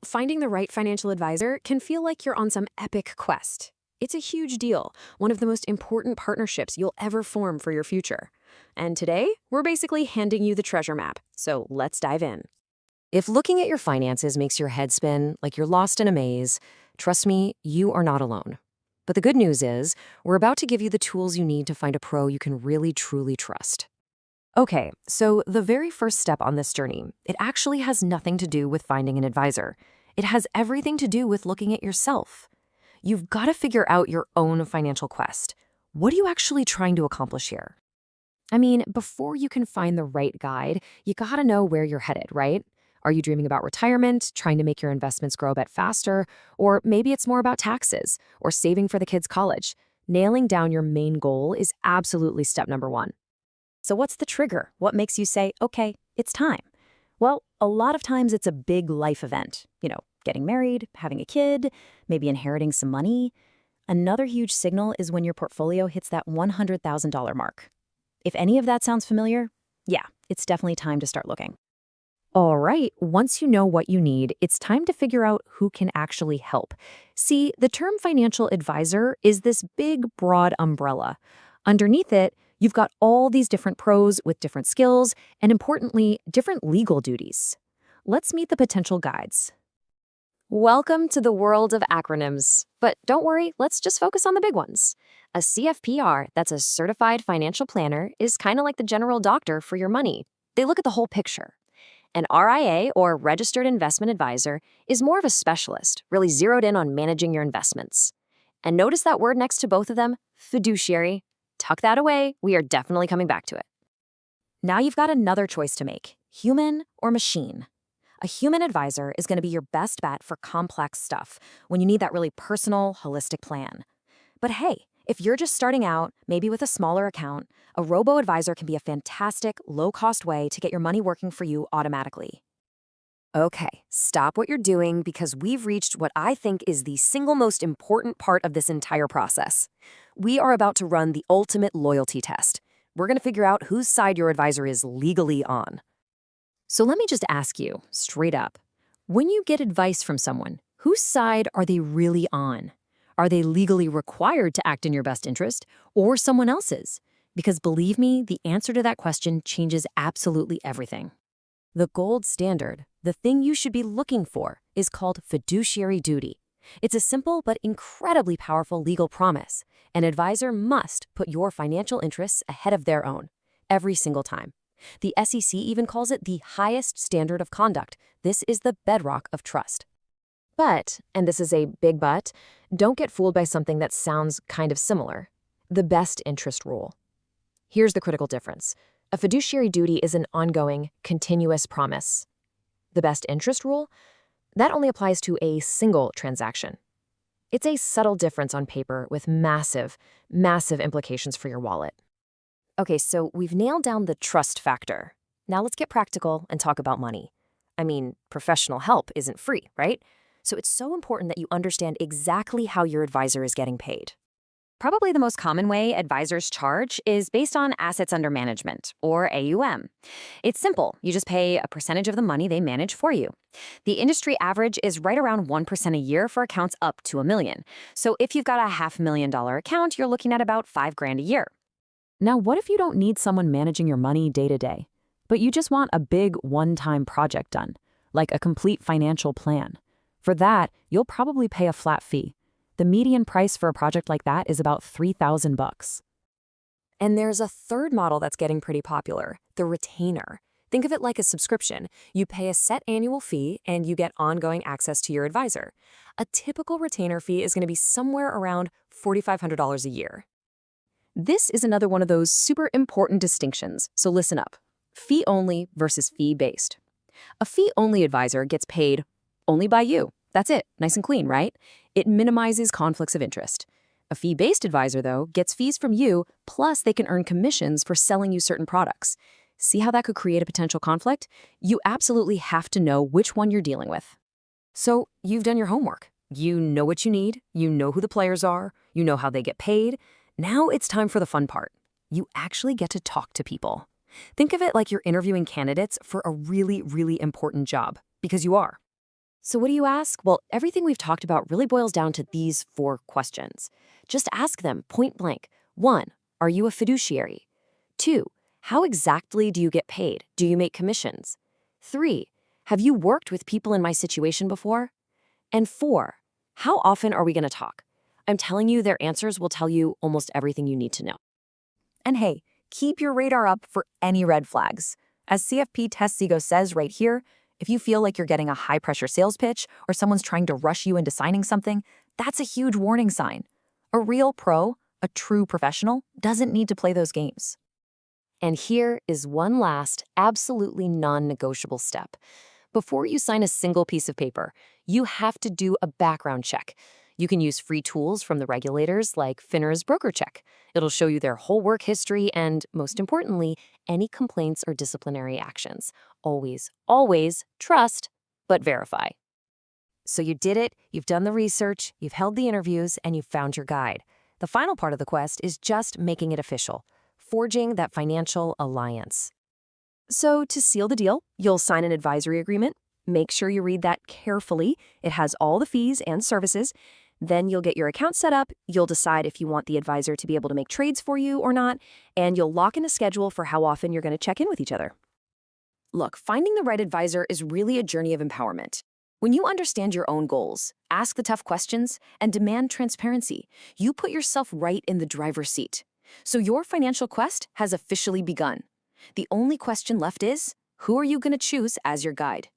Finding the right financial advisor can feel like you're on some epic quest. It's a huge deal, one of the most important partnerships you'll ever form for your future. And today, we're basically handing you the treasure map, so let's dive in. If looking at your finances makes your head spin like you're lost in a maze, trust me, you are not alone. But the good news is, we're about to give you the tools you need to find a pro you can really truly trust. Okay, so the very first step on this journey, it actually has nothing to do with finding an advisor. It has everything to do with looking at yourself. You've got to figure out your own financial quest. What are you actually trying to accomplish here? I mean, before you can find the right guide, you gotta know where you're headed, right? Are you dreaming about retirement, trying to make your investments grow a bit faster? Or maybe it's more about taxes or saving for the kids' college. Nailing down your main goal is absolutely step number one. So, what's the trigger? What makes you say, okay, it's time? Well, a lot of times it's a big life event. Getting married, having a kid, maybe inheriting some money. Another huge signal is when your portfolio hits that $100,000 mark. If any of that sounds familiar, yeah, it's definitely time to start looking. All right, once you know what you need, it's time to figure out who can actually help. See, the term financial advisor is this big, broad umbrella. Underneath it, you've got all these different pros with different skills and, importantly, different legal duties. Let's meet the potential guides. Welcome to the world of acronyms. But don't worry, let's just focus on the big ones. A CFPR, that's a certified financial planner, is kind of like the general doctor for your money. They look at the whole picture. An RIA, or registered investment advisor, is more of a specialist, really zeroed in on managing your investments. And notice that word next to both of them, fiduciary. Tuck that away, we are definitely coming back to it. Now you've got another choice to make, human or machine. A human advisor is going to be your best bet for complex stuff when you need that really personal, holistic plan. But hey, if you're just starting out, maybe with a smaller account, a robo-advisor can be a fantastic, low-cost way to get your money working for you automatically. Okay, stop what you're doing because we've reached what I think is the single most important part of this entire process. We are about to run the ultimate loyalty test. We're going to figure out whose side your advisor is legally on. So let me just ask you, straight up, when you get advice from someone, whose side are they really on? Are they legally required to act in your best interest or someone else's? Because believe me, the answer to that question changes absolutely everything. The gold standard, the thing you should be looking for, is called fiduciary duty. It's a simple but incredibly powerful legal promise. An advisor must put your financial interests ahead of their own, every single time. The SEC even calls it the highest standard of conduct. This is the bedrock of trust. But, and this is a big but, don't get fooled by something that sounds kind of similar. The best interest rule. Here's the critical difference. A fiduciary duty is an ongoing, continuous promise. The best interest rule? That only applies to a single transaction. It's a subtle difference on paper with massive, massive implications for your wallet. Okay, so we've nailed down the trust factor. Now let's get practical and talk about money. I mean, professional help isn't free, right? So it's so important that you understand exactly how your advisor is getting paid. Probably the most common way advisors charge is based on assets under management, or AUM. It's simple. You just pay a percentage of the money they manage for you. The industry average is right around 1% a year for accounts up to $1 million. So if you've got a $500,000 account, you're looking at about $5,000 a year. Now, what if you don't need someone managing your money day to day, but you just want a big one-time project done, like a complete financial plan? For that, you'll probably pay a flat fee. The median price for a project like that is about $3,000. And there's a third model that's getting pretty popular, the retainer. Think of it like a subscription. You pay a set annual fee and you get ongoing access to your advisor. A typical retainer fee is going to be somewhere around $4,500 a year. This is another one of those super important distinctions, so listen up. Fee-only versus fee-based. A fee-only advisor gets paid only by you. That's it, nice and clean, right? It minimizes conflicts of interest. A fee-based advisor, though, gets fees from you, plus they can earn commissions for selling you certain products. See how that could create a potential conflict? You absolutely have to know which one you're dealing with. So you've done your homework. You know what you need, you know who the players are, you know how they get paid. Now it's time for the fun part. You actually get to talk to people. Think of it like you're interviewing candidates for a really, really important job, because you are. So, what do you ask? Well, everything we've talked about really boils down to these 4 questions. Just ask them point blank. 1, are you a fiduciary? 2, how exactly do you get paid? Do you make commissions? 3, have you worked with people in my situation before? And 4, how often are we going to talk? I'm telling you, their answers will tell you almost everything you need to know. And hey, keep your radar up for any red flags. As CFP Test Ego says right here, if you feel like you're getting a high-pressure sales pitch or someone's trying to rush you into signing something, that's a huge warning sign. A real pro, a true professional, doesn't need to play those games. And here is one last, absolutely non-negotiable step. Before you sign a single piece of paper, you have to do a background check. You can use free tools from the regulators like FINRA's Broker Check. It'll show you their whole work history and, most importantly, any complaints or disciplinary actions. Always, always trust, but verify. So you did it, you've done the research, you've held the interviews, and you've found your guide. The final part of the quest is just making it official, forging that financial alliance. So to seal the deal, you'll sign an advisory agreement. Make sure you read that carefully. It has all the fees and services. Then you'll get your account set up, you'll decide if you want the advisor to be able to make trades for you or not, and you'll lock in a schedule for how often you're going to check in with each other. Look, finding the right advisor is really a journey of empowerment. When you understand your own goals, ask the tough questions, and demand transparency, you put yourself right in the driver's seat. So your financial quest has officially begun. The only question left is, who are you going to choose as your guide?